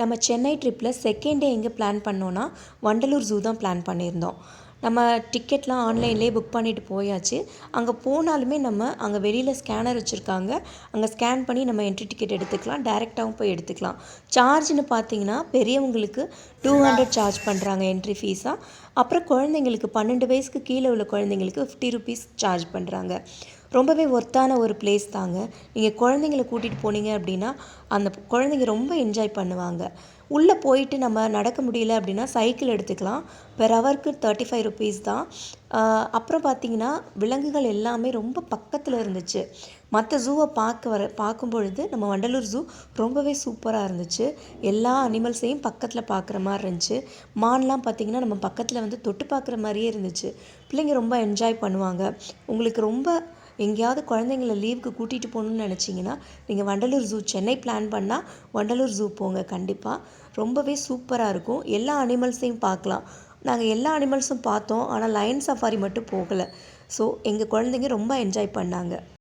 நம்ம சென்னை ட்ரிப்பில் second day எங்கே பிளான் பண்ணோன்னா வண்டலூர் ஜூ தான் பிளான் பண்ணியிருந்தோம். நம்ம டிக்கெட்லாம் ஆன்லைன்லேயே புக் பண்ணிவிட்டு போயாச்சு. அங்கே போனாலுமே நம்ம அங்கே வெளியில் ஸ்கேனர் வச்சுருக்காங்க. அங்கே ஸ்கேன் பண்ணி நம்ம என்ட்ரி டிக்கெட் எடுத்துக்கலாம். டைரெக்டாகவும் போய் எடுத்துக்கலாம். சார்ஜ்னு பார்த்தீங்கன்னா பெரியவங்களுக்கு 200 சார்ஜ் பண்ணுறாங்க என்ட்ரி ஃபீஸாக. அப்புறம் குழந்தைங்களுக்கு 12 வயசுக்கு கீழே உள்ள குழந்தைங்களுக்கு 50 ருபீஸ் சார்ஜ் பண்ணுறாங்க. ரொம்பவே ஒர்த்தான ஒரு பிளேஸ் தாங்க. நீங்கள் குழந்தைங்கள கூட்டிகிட்டு போனீங்க அப்படின்னா அந்த குழந்தைங்க ரொம்ப என்ஜாய் பண்ணுவாங்க. உள்ளே போயிட்டு நம்ம நடக்க முடியல அப்படின்னா சைக்கிள் எடுத்துக்கலாம். பெர் ஹவருக்கு 35 ருபீஸ் தான். அப்புறம் பார்த்தீங்கன்னா விலங்குகள் எல்லாமே ரொம்ப பக்கத்தில் இருந்துச்சு. மற்ற ஜூவை பார்க்கும் பொழுது நம்ம வண்டலூர் ஜூ ரொம்பவே சூப்பராக இருந்துச்சு. எல்லா அனிமல்ஸையும் பக்கத்தில் பார்க்குற மாதிரி இருந்துச்சு. மான்லாம் பார்த்திங்கன்னா நம்ம பக்கத்தில் வந்து தொட்டு பார்க்குற மாதிரியே இருந்துச்சு. பிள்ளைங்க ரொம்ப என்ஜாய் பண்ணுவாங்க. உங்களுக்கு ரொம்ப எங்கேயாவது குழந்தைங்கள லீவுக்கு கூட்டிகிட்டு போகணுன்னு நினச்சிங்கன்னா நீங்கள் வண்டலூர் ஜூ சென்னை பிளான் பண்ணால் வண்டலூர் ஜூ போங்க. கண்டிப்பாக ரொம்பவே சூப்பராக இருக்கும். எல்லா அனிமல்ஸையும் பார்க்கலாம். நாங்கள் எல்லா அனிமல்ஸும் பார்த்தோம். ஆனால் லயன் சஃபாரி மட்டும் போகலை. ஸோ எங்கள் குழந்தைங்க ரொம்ப என்ஜாய் பண்ணாங்க.